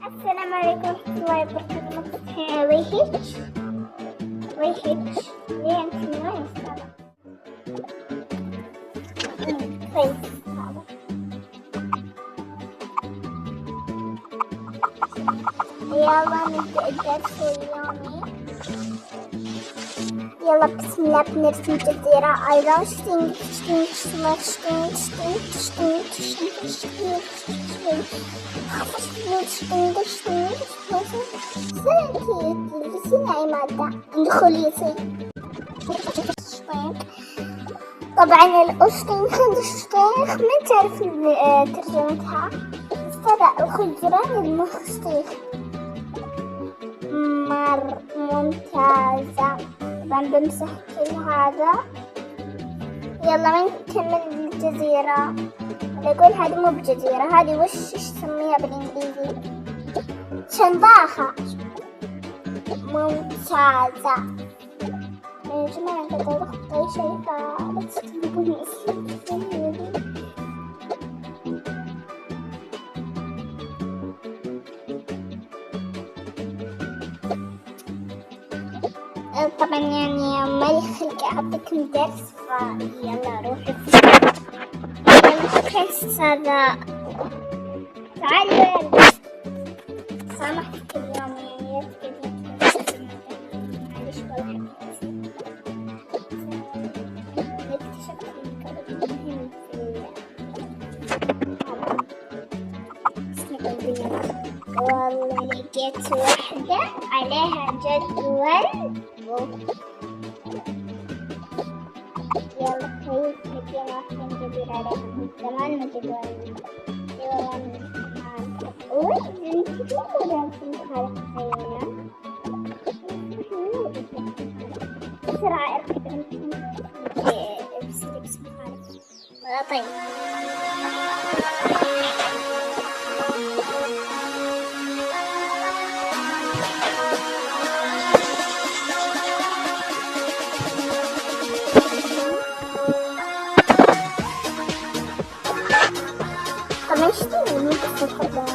السلام عليكم ورحمة الله وبركاته. مفتاحين ويهج ليه انت من وين السالة؟ كويس. يلا نبدأ الدرس اليومي. يلا بسم الله بنرسم جزيرة. I don't طبعا الأشتيخ ما تعرف ترجمتها، بس ترى الخجران المخشتيخ ممتازة. طبعا بمسح كل هذا. يلا نكمل الجزيرة. يقول هذه مو بجزيرة، هذه وش سميها بالإنجليزي؟ شنباخة. ممتازة يا جماعة. أنت تضغط أي شيء فلا تكتبوني اسمي. طبعا يعني مالي خلق أعطيكم درس، فيلا روحوا. يلا شكرا أستاذة. تعالي وين؟ سامحتك اليوم يعني معليش والله. اكتشفت مهم والله لقيت واحدة عليها جدول. يلا كويس لقينا واحدة جديدة عليها من زمان ما جدول. انت كيف رسمت هذا الحيوان؟ بسرعة اركب لبس مخالف. طيب طبعا اشتري من الصفحة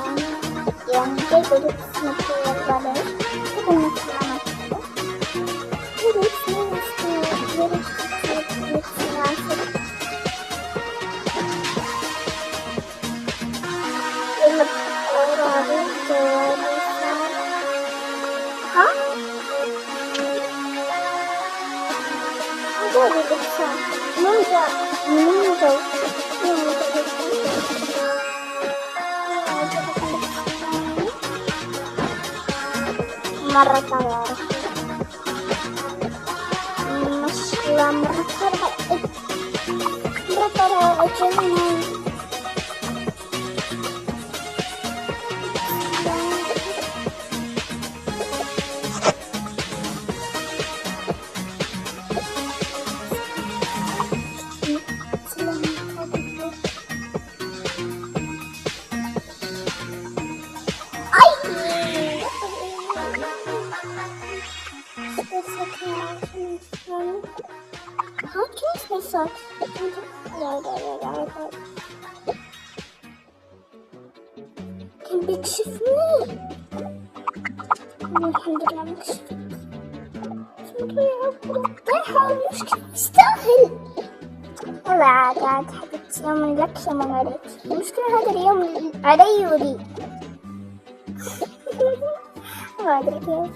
يعني كيف اسمك الغالي كيف نسمع مرة طبعا مشكلة مرة طبعا أجمعين. كان بيكشفني. الحمد لله مكشف. طيحة المشكلة تستاهل. يلا عاد حبيبتي، يوم لك يوم عليك. المشكلة هذا اليوم علي ولي. ما أدري كيف.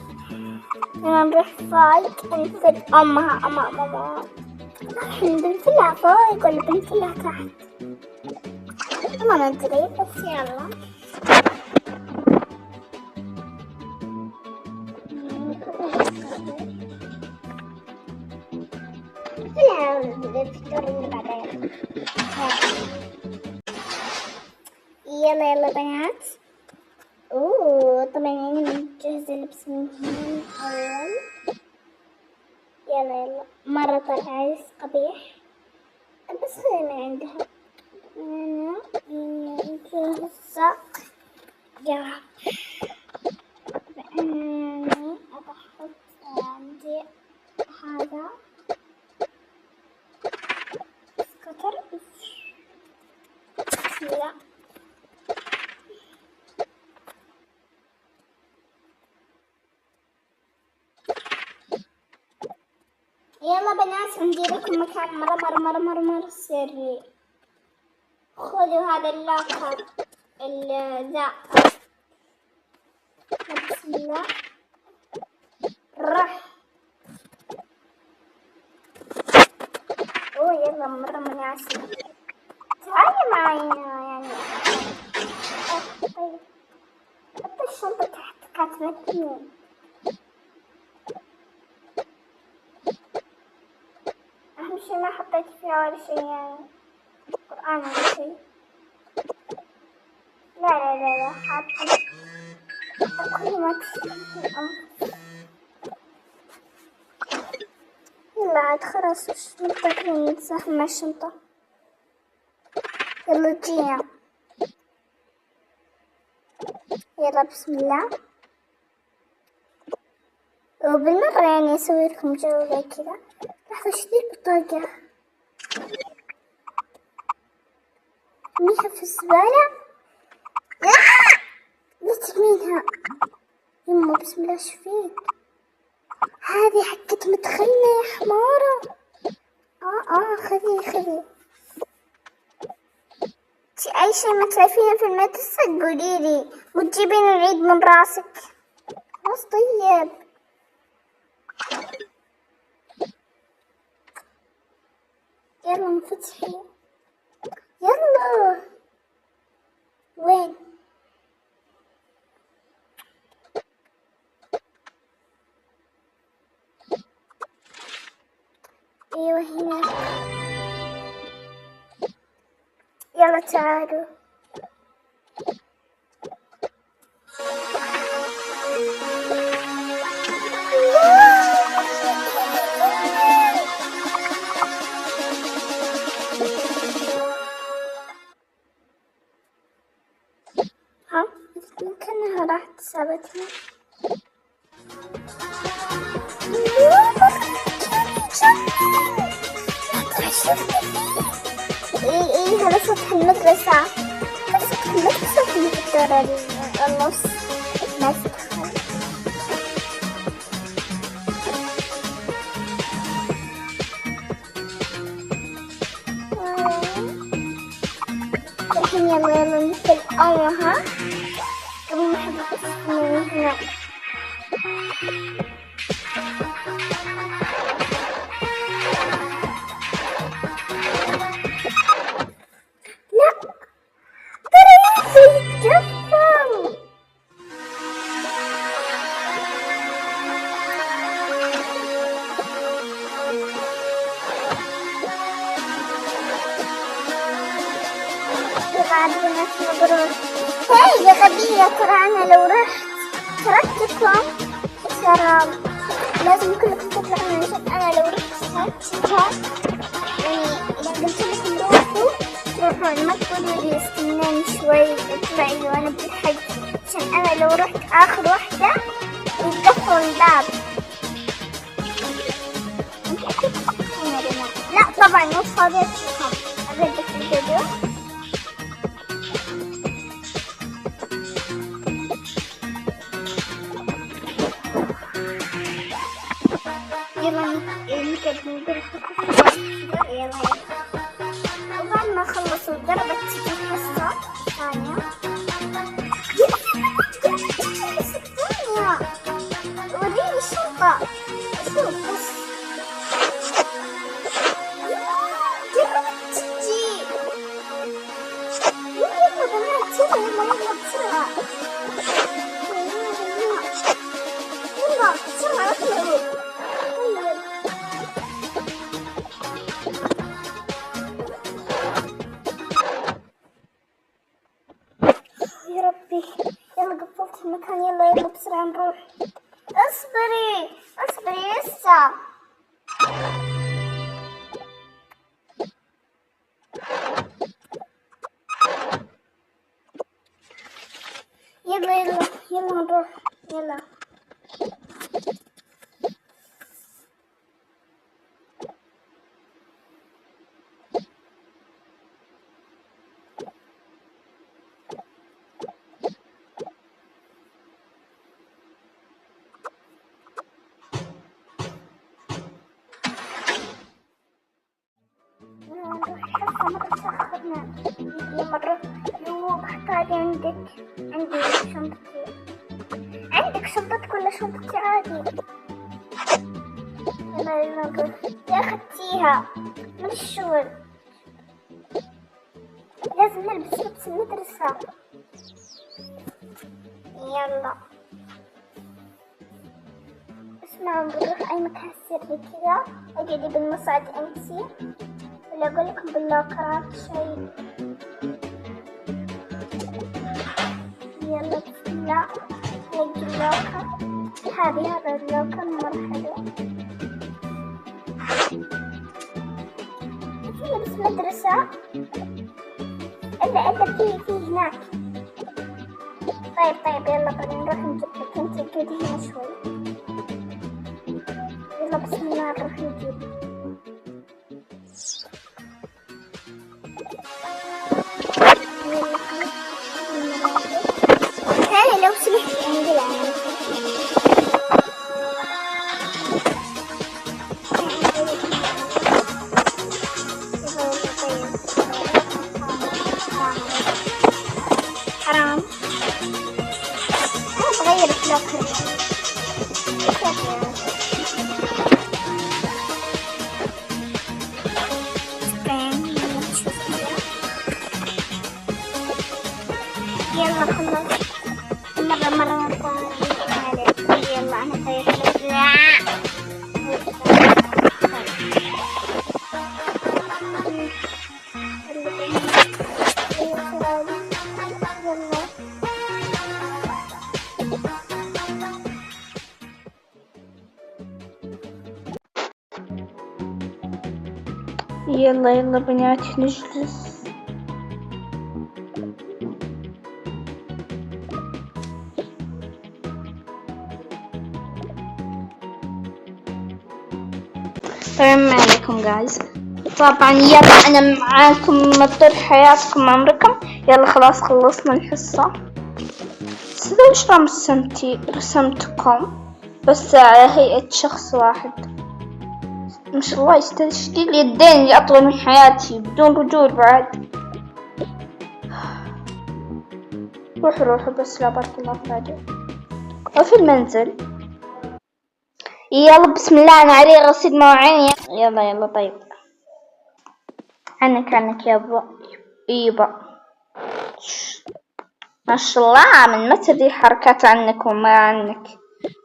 نروح فوق نفل أمها. أما بنفلها فوق ولا بنفلها تحت؟ ما ندري بس يلا. يلا بنات. طبعا يعني نجهز اللبس من هنا أول. يلا مرة طلع قبيح بس خلينا عندها. أنا جاهزة. يلا أنا أحط عندي هذا سكتر. بسم الله. يلا بنات عندي لكم مكان مرة سري. خذوا هذا اللوكر ذا. بسم الله. رح. يلا مرة مناسب. تعالي معي يعني. طيب حط الشنطة تحت كاتبتني. أهم شي ما حطيت فيها ولا شي يعني قرآن ولا شي. لا حاطة كل ما يلا عاد خلاص الشنطة كلنا نتزاحم مع الشنطة. يلا جينا. يلا بسم الله. وبالمرة يعني أسوي لكم جولة كذا. لحظة ايش ذي البطاقة؟ رميها في الزبالة؟ لا ترمينها يما. بسم الله ايش فيك؟ هذه حقت مدخلنا يا حمارة. خذي أي شي ما تعرفينه في المدرسة قوليلي وتجيبين العيد من راسك. خلاص طيب. يلا انفتحي يلا. وين؟ ايوه هنا. يلا تعالوا. ها يمكنها راحت سابتني. ايه هذا سطح المدرسة. سطح المدرسة في الدور النص ما تدخل. الحين يلا نقفل ها قبل ما حد من هنا. هاي يا غبية، ترى أنا لو رحت تركتكم ترى لازم كلكم تطلعون عشان أنا لو رحت يعني إذا قلت لكم روحوا تروحون، ما تقولوا لي استناني شوي اطلعي وأنا بالحق، عشان أنا لو رحت آخر واحدة يقفلوا الباب. لا طبعا مو صادقكم أبدا في الفيديو. يلا وبعد ما خلصوا ضربت تجي حصة ثانية. وريني الشنطة شوف بس. ضربت تجي. يلا بنات يلا بسرعة. يلا بسرعة اطلعوا. يا ربي يلا قفلت المكان. يلا بسرعة نروح. اصبري لسه. يلا نروح يلا. هي مرة بحطها عندك. عندي شنطتي. عندك شنطتك ولا شنطتي عادي؟ يا أخدتيها من الشغل. لازم نلبس لبس المدرسة. يلا اسمعوا، بنروح أي مكان سري كذا. اقعدي بالمصعد انتي، ولا أقول لكم باللوكرات شيء. يلا بسم الله نجي اللوكر. هذا اللوكر مرة حلو. في لبس مدرسة إلا في هناك. طيب يلا بنا نروح نجيب لك. انتي قعدي هنا شوي. يلا بسم الله نروح نجيب. تعالي لو سمحتي انزل عني. حرام انا بغير اللوكر. يلا خلاص مرة يلا أنا خايفة. يلا بنات نجلس. السلام عليكم جايز. طبعا يلا انا معاكم مطر حياتكم عمركم. يلا خلاص خلصنا الحصة. تدري ايش رسمتكم بس على هيئة شخص واحد. ما شاء الله يستشكل اليدين اللي اطول من حياتي بدون رجول بعد. روحوا بس لا بارك الله فاجئ. وفي المنزل يلا بسم الله انا عليه غسيل مواعين. يلا طيب عنك يابا ما شاء الله من متى دي حركات عنك وما عنك.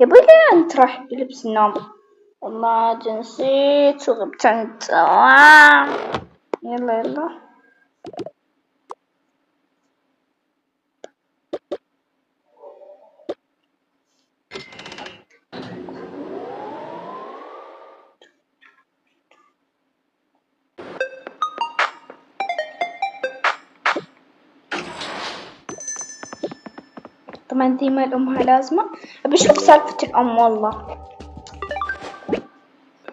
يابا ليه انت رايح بلبس النوم؟ والله نسيت وغبت انت. يلا طبعا دي ما الأمها لازمة. أبي أشوف سالفة الأم والله.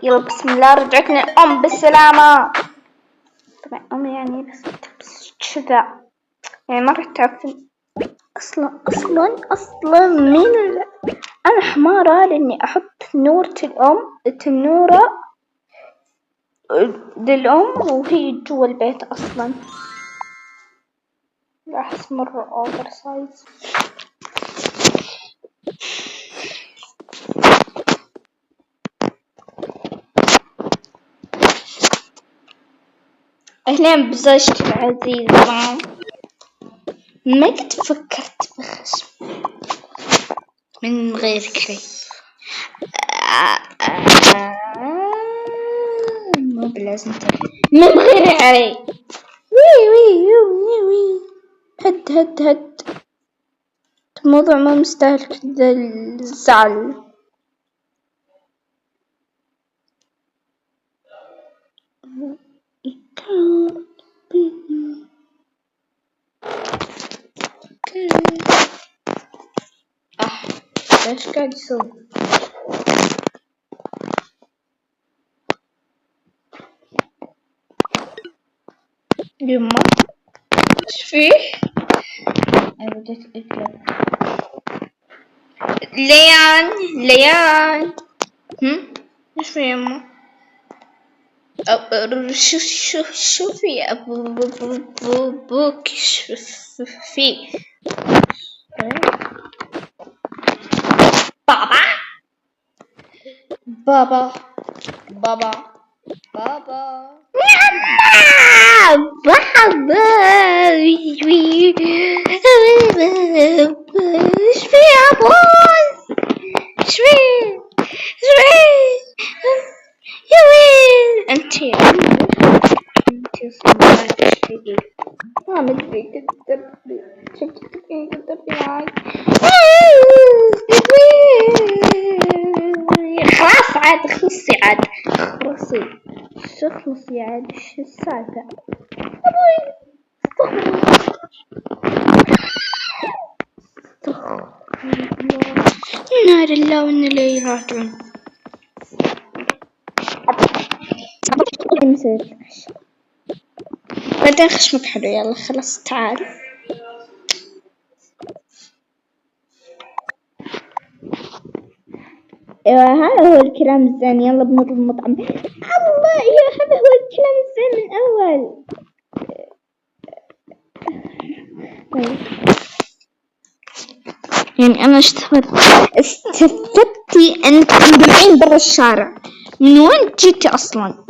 يلا بسم الله رجعتنا الأم بالسلامة. طبعا أمي يعني بس تلبس كذا يعني ما راح تعرفين أصلا مين أنا حمارة لأني أحط تنورة للأم وهي جوا البيت أصلا. أحس مرة أوفر سايز. أهلين بزوجتي العزيزة. ما قد فكرت بخشم من غير كري. مو بلازم من غير عري. وي هد الموضوع ما مستاهل كذا الزعل. ايش قاعد يسوي؟ يما ايش فيه؟ بديت اقلب. ليان ايش فيه يما؟ شوفي أبوك شوفي بابا بابا بابا بابا بابا شوي يا بوس شوي شوي يا ويل انت ما مدري تدبري شفتك تدبري معي خلاص عاد خلصي عاد خلصي شو خلصي عاد شو السالفة أبوي إنا لله وإنا إليه راجعون بعدين خشمك حلو يلا خلاص تعال ايوه هذا هو الكلام الزين يلا بنطلب المطعم الله ايوه هذا هو الكلام الزين من اول يعني انا استفدتي انك تجمعين برا الشارع من وين جيتي اصلا